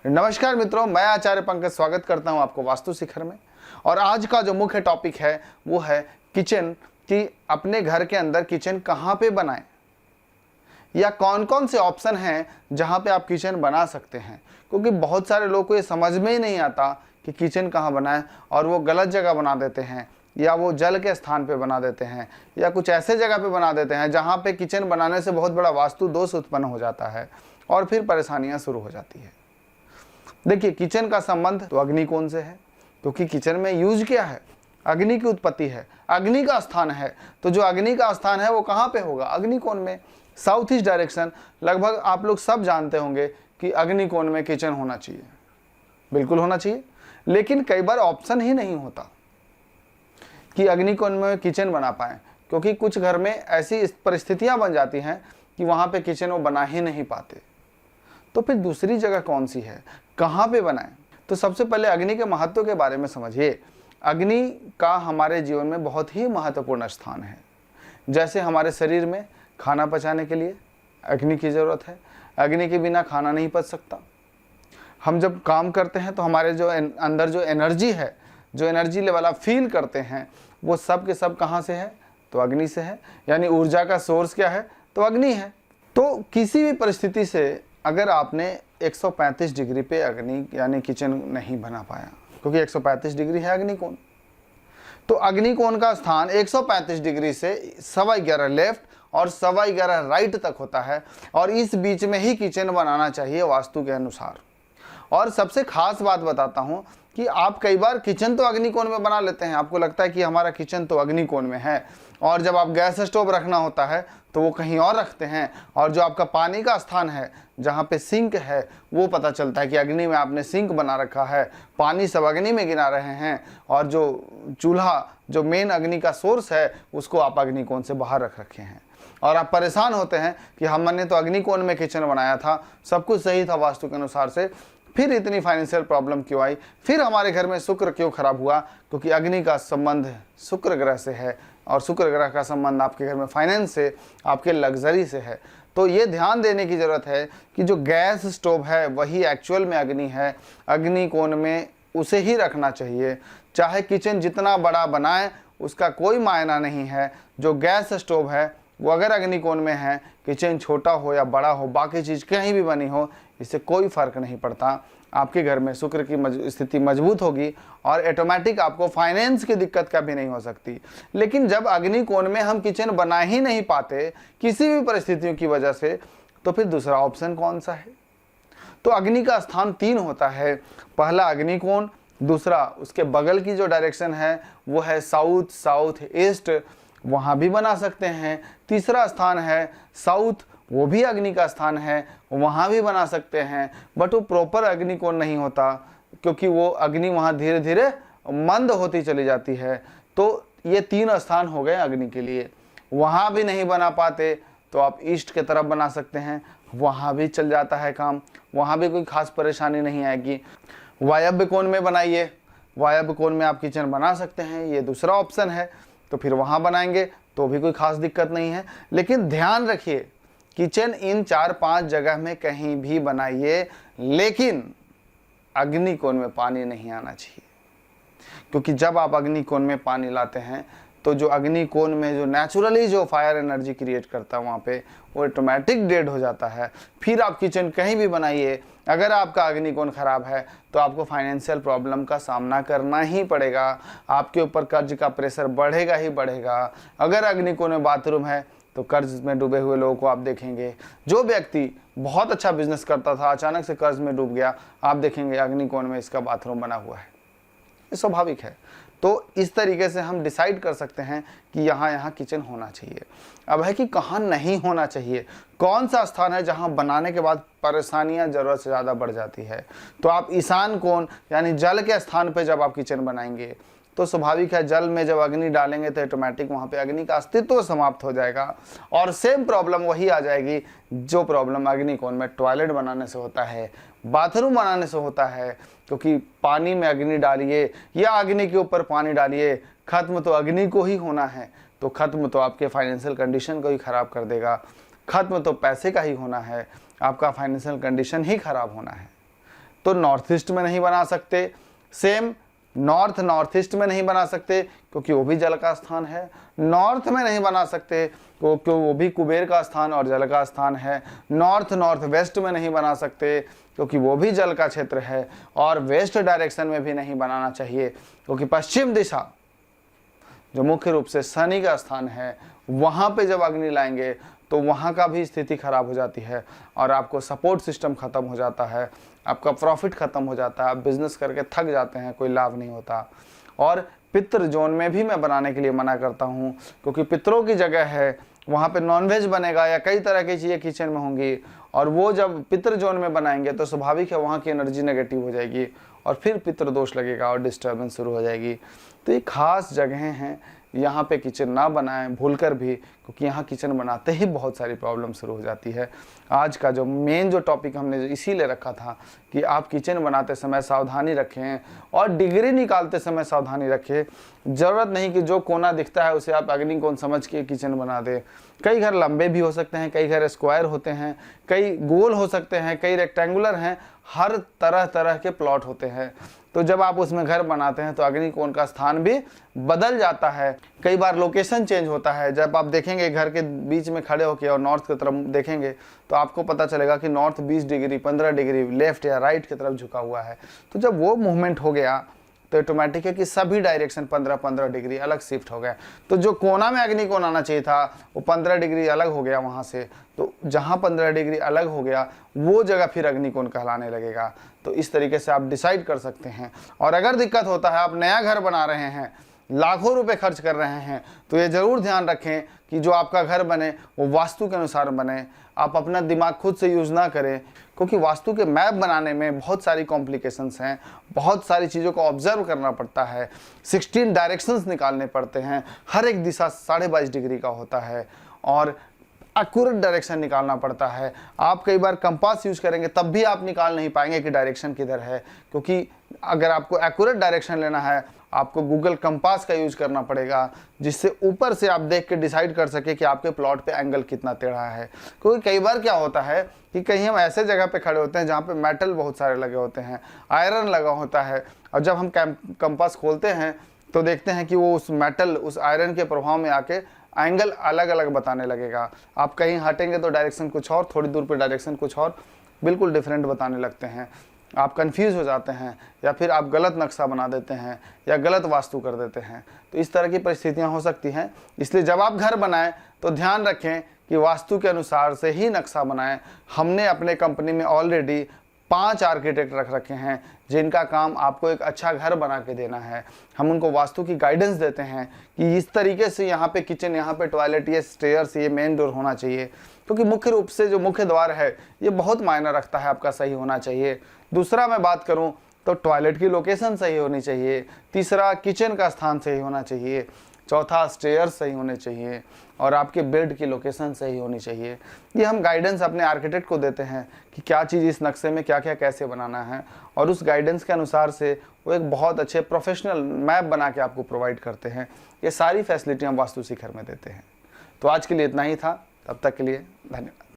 नमस्कार मित्रों, मैं आचार्य पंकज स्वागत करता हूं आपको वास्तु शिखर में। और आज का जो मुख्य टॉपिक है वो है किचन कि अपने घर के अंदर किचन कहां पे बनाएं या कौन कौन से ऑप्शन हैं जहां पे आप किचन बना सकते हैं। क्योंकि बहुत सारे लोगों को ये समझ में ही नहीं आता कि किचन कहां बनाएं और वो गलत जगह बना देते हैं या वो जल के स्थान पे बना देते हैं या कुछ ऐसे जगह पे बना देते हैं जहां पे किचन बनाने से बहुत बड़ा वास्तु दोष उत्पन्न हो जाता है और फिर परेशानियां शुरू हो जाती है। देखिए, किचन का संबंध तो अग्निकोण से है, क्योंकि किचन में यूज क्या है, अग्नि की उत्पत्ति है, अग्नि का स्थान है। तो जो अग्नि का स्थान है वो कहाँ पे होगा, अग्निकोण में, साउथ ईस्ट डायरेक्शन। लगभग आप लोग सब जानते होंगे कि अग्निकोण में किचन होना चाहिए, बिल्कुल होना चाहिए। लेकिन कई बार ऑप्शन ही नहीं होता कि अग्निकोण में किचन बना पाए, क्योंकि कुछ घर में ऐसी परिस्थितियां बन जाती हैं कि वहां पे किचन वो बना ही नहीं पाते। तो फिर दूसरी जगह कौन सी है, कहाँ पे बनाएं? तो सबसे पहले अग्नि के महत्व के बारे में समझिए। अग्नि का हमारे जीवन में बहुत ही महत्वपूर्ण स्थान है। जैसे हमारे शरीर में खाना पचाने के लिए अग्नि की ज़रूरत है, अग्नि के बिना खाना नहीं पच सकता। हम जब काम करते हैं तो हमारे जो अंदर जो एनर्जी है, जो एनर्जी लेवल आप फील करते हैं, वो सब के सब कहाँ से है, तो अग्नि से है। यानी ऊर्जा का सोर्स क्या है, तो अग्नि है। तो किसी भी परिस्थिति से अगर आपने 135 डिग्री पे अग्नि यानी किचन नहीं बना पाया, क्योंकि 135 डिग्री है अग्निकोण, तो अग्निकोण का स्थान 135 डिग्री से 11.25 लेफ्ट और 11.25 राइट तक होता है, और इस बीच में ही किचन बनाना चाहिए वास्तु के अनुसार। और सबसे खास बात बताता हूं कि आप कई बार किचन तो अग्निकोण में बना लेते हैं, आपको लगता है कि हमारा किचन तो अग्निकोण में है, और जब आप गैस स्टोव रखना होता है तो वो कहीं और रखते हैं, और जो आपका पानी का स्थान है जहाँ पे सिंक है वो पता चलता है कि अग्नि में आपने सिंक बना रखा है, पानी सब अग्नि में गिरा रहे हैं, और जो चूल्हा जो मेन अग्नि का सोर्स है उसको आप अग्निकोण से बाहर रख रखे हैं। और आप परेशान होते हैं कि हमने तो अग्निकोण में किचन बनाया था, सब कुछ सही था वास्तु के अनुसार से, फिर इतनी फाइनेंशियल प्रॉब्लम क्यों आई, फिर हमारे घर में शुक्र क्यों खराब हुआ। क्योंकि अग्नि का संबंध शुक्र ग्रह से है, और शुक्र ग्रह का संबंध आपके घर में फाइनेंस से, आपके लग्जरी से है। तो ये ध्यान देने की ज़रूरत है कि जो गैस स्टोव है वही एक्चुअल में अग्नि है, अग्निकोण में उसे ही रखना चाहिए। चाहे किचन जितना बड़ा बनाए उसका कोई मायना नहीं है। जो गैस स्टोव है वो अगर अग्निकोण में है, किचन छोटा हो या बड़ा हो, बाकी चीज़ कहीं भी बनी हो, इससे कोई फर्क नहीं पड़ता। आपके घर में शुक्र की स्थिति मजबूत होगी और ऑटोमेटिक आपको फाइनेंस की दिक्कत कभी नहीं हो सकती। लेकिन जब अग्निकोण में हम किचन बना ही नहीं पाते किसी भी परिस्थितियों की वजह से, तो फिर दूसरा ऑप्शन कौन सा है? तो अग्नि का स्थान 3 होता है। पहला अग्निकोण, दूसरा उसके बगल की जो डायरेक्शन है वो है साउथ, साउथ ईस्ट, वहाँ भी बना सकते हैं। तीसरा स्थान है साउथ, वो भी अग्नि का स्थान है, वहाँ भी बना सकते हैं, बट वो प्रॉपर अग्निकोण नहीं होता, क्योंकि वो अग्नि वहाँ धीरे धीरे मंद होती चली जाती है। तो ये 3 स्थान हो गए अग्नि के लिए। वहाँ भी नहीं बना पाते तो आप ईस्ट के तरफ बना सकते हैं, वहाँ भी चल जाता है काम, वहाँ भी कोई खास परेशानी नहीं आएगी। वायव्य कोण में बनाइए, वायव्य कोण में आप किचन बना सकते हैं, ये दूसरा ऑप्शन है, तो फिर वहाँ बनाएंगे तो भी कोई खास दिक्कत नहीं है। लेकिन ध्यान रखिए, किचन इन 4-5 जगह में कहीं भी बनाइए, लेकिन अग्निकोण में पानी नहीं आना चाहिए। क्योंकि जब आप अग्निकोण में पानी लाते हैं तो जो अग्निकोण में जो नेचुरली जो फायर एनर्जी क्रिएट करता है वहाँ पे वो ऑटोमेटिक डेड हो जाता है। फिर आप किचन कहीं भी बनाइए, अगर आपका अग्निकोण खराब है तो आपको फाइनेंशियल प्रॉब्लम का सामना करना ही पड़ेगा, आपके ऊपर कर्ज का प्रेशर बढ़ेगा ही बढ़ेगा। अगर अग्निकोण में बाथरूम है तो कर्ज में डूबे हुए लोगों को आप देखेंगे। जो व्यक्ति बहुत अच्छा बिजनेस करता था अचानक से कर्ज में डूब गया, आप देखेंगे अग्निकोण में इसका बाथरूम बना हुआ है, ये स्वाभाविक है। तो इस तरीके से हम डिसाइड कर सकते हैं कि यहाँ किचन होना चाहिए। अब है कि कहाँ नहीं होना चाहिए, कौन सा स्थान है जहाँ बनाने के बाद परेशानियाँ ज़रूरत से ज़्यादा बढ़ जाती है। तो आप ईशान कोण यानी जल के स्थान पे जब आप किचन बनाएंगे तो स्वाभाविक है, जल में जब अग्नि डालेंगे तो ऑटोमेटिक वहाँ पे अग्नि का अस्तित्व समाप्त हो जाएगा, और सेम प्रॉब्लम वही आ जाएगी जो प्रॉब्लम अग्निकोण में टॉयलेट बनाने से होता है, बाथरूम बनाने से होता है। क्योंकि पानी में अग्नि डालिए या अग्नि के ऊपर पानी डालिए, खत्म तो अग्नि को ही होना है, तो खत्म तो आपके फाइनेंशियल कंडीशन को ही ख़राब कर देगा, खत्म तो पैसे का ही होना है, आपका फाइनेंशियल कंडीशन ही ख़राब होना है। तो नॉर्थ ईस्ट में नहीं बना सकते, सेम नॉर्थ ईस्ट में नहीं बना सकते क्योंकि वो भी जल का स्थान है, नॉर्थ में नहीं बना सकते क्योंकि वो भी कुबेर का स्थान और जल का स्थान है, नॉर्थ वेस्ट में नहीं बना सकते क्योंकि वो भी जल का क्षेत्र है, और वेस्ट डायरेक्शन में भी नहीं बनाना चाहिए क्योंकि पश्चिम दिशा जो मुख्य रूप से शनि का स्थान है, वहाँ पे जब अग्नि लाएंगे तो वहाँ का भी स्थिति खराब हो जाती है और आपको सपोर्ट सिस्टम खत्म हो जाता है, आपका प्रॉफिट खत्म हो जाता है, आप बिजनेस करके थक जाते हैं, कोई लाभ नहीं होता। और पितृ जोन में भी मैं बनाने के लिए मना करता हूँ क्योंकि पितरों की जगह है, वहाँ पे नॉनवेज बनेगा या कई तरह की चीज़ें किचन में होंगी, और वो जब पितृ जोन में बनाएंगे तो स्वाभाविक है वहाँ की एनर्जी नेगेटिव हो जाएगी और फिर पितृ दोष लगेगा और डिस्टर्बेंस शुरू हो जाएगी। तो ये खास जगहें हैं, यहाँ पे किचन ना बनाएं भूलकर भी, क्योंकि यहाँ किचन बनाते ही बहुत सारी प्रॉब्लम शुरू हो जाती है। आज का जो मेन जो टॉपिक हमने इसीलिए रखा था कि आप किचन बनाते समय सावधानी रखें और डिग्री निकालते समय सावधानी रखें। ज़रूरत नहीं कि जो कोना दिखता है उसे आप अग्नि कोण समझ के किचन बना दें। कई घर लंबे भी हो सकते हैं, कई घर स्क्वायर होते हैं, कई गोल हो सकते हैं, कई रेक्टेंगुलर हैं, हर तरह के प्लॉट होते हैं। तो जब आप उसमें घर बनाते हैं तो अग्नि कोण का स्थान भी बदल जाता है, कई बार लोकेशन चेंज होता है। जब आप देखेंगे घर के बीच में खड़े होकर और नॉर्थ की तरफ देखेंगे तो आपको पता चलेगा कि नॉर्थ 20 डिग्री 15 डिग्री लेफ्ट या राइट की तरफ झुका हुआ है। तो जब वो मूवमेंट हो गया तो ऑटोमेटिक है कि सभी डायरेक्शन 15-15 डिग्री अलग शिफ्ट हो गए। तो जो कोना में अग्नि कोण आना चाहिए था वो 15 डिग्री अलग हो गया वहाँ से, तो जहाँ 15 डिग्री अलग हो गया वो जगह फिर अग्नि कोण कहलाने लगेगा। तो इस तरीके से आप डिसाइड कर सकते हैं। और अगर दिक्कत होता है, आप नया घर बना रहे हैं, लाखों रुपए खर्च कर रहे हैं, तो ये ज़रूर ध्यान रखें कि जो आपका घर बने वो वास्तु के अनुसार बने। आप अपना दिमाग खुद से यूज़ ना करें क्योंकि वास्तु के मैप बनाने में बहुत सारी कॉम्प्लिकेशंस हैं, बहुत सारी चीज़ों को ऑब्जर्व करना पड़ता है, 16 डायरेक्शंस निकालने पड़ते हैं, हर एक दिशा 22.5 डिग्री का होता है और एक्यूरेट डायरेक्शन निकालना पड़ता है। आप कई बार कंपास यूज करेंगे तब भी आप निकाल नहीं पाएंगे कि डायरेक्शन किधर है, क्योंकि अगर आपको एक्यूरेट डायरेक्शन लेना है आपको गूगल कंपास का यूज करना पड़ेगा, जिससे ऊपर से आप देख के डिसाइड कर सके कि आपके प्लॉट पे एंगल कितना टेढ़ा है। क्योंकि कई बार क्या होता है कि कहीं हम ऐसे जगह पे खड़े होते हैं जहाँ पे मेटल बहुत सारे लगे होते हैं, आयरन लगा होता है, और जब हम कंपास खोलते हैं तो देखते हैं कि वो उस मेटल उस आयरन के प्रभाव में आके एंगल अलग अलग बताने लगेगा। आप कहीं हटेंगे तो डायरेक्शन कुछ और, थोड़ी दूर पे डायरेक्शन कुछ और, बिल्कुल डिफरेंट बताने लगते हैं। आप कंफ्यूज हो जाते हैं या फिर आप गलत नक्शा बना देते हैं या गलत वास्तु कर देते हैं। तो इस तरह की परिस्थितियां हो सकती हैं। इसलिए जब आप घर बनाएं तो ध्यान रखें कि वास्तु के अनुसार से ही नक्शा बनाएं। हमने अपने कंपनी में ऑलरेडी 5 आर्किटेक्ट रख रखे हैं जिनका काम आपको एक अच्छा घर बना के देना है। हम उनको वास्तु की गाइडेंस देते हैं कि इस तरीके से यहाँ पे किचन, यहाँ पे टॉयलेट, ये स्टेयर्स, ये मेन डोर होना चाहिए, क्योंकि मुख्य रूप से जो मुख्य द्वार है ये बहुत मायना रखता है, आपका सही होना चाहिए। दूसरा मैं बात करूं तो टॉयलेट की लोकेशन सही होनी चाहिए। तीसरा किचन का स्थान सही होना चाहिए। चौथा स्टेयर सही होने चाहिए और आपके बेड की लोकेशन सही होनी चाहिए। ये हम गाइडेंस अपने आर्किटेक्ट को देते हैं कि क्या चीज़ इस नक्शे में क्या क्या कैसे बनाना है, और उस गाइडेंस के अनुसार से वो एक बहुत अच्छे प्रोफेशनल मैप बना के आपको प्रोवाइड करते हैं। ये सारी फैसिलिटी हम वास्तु शिखर में देते हैं। तो आज के लिए इतना ही था, तब तक के लिए धन्यवाद।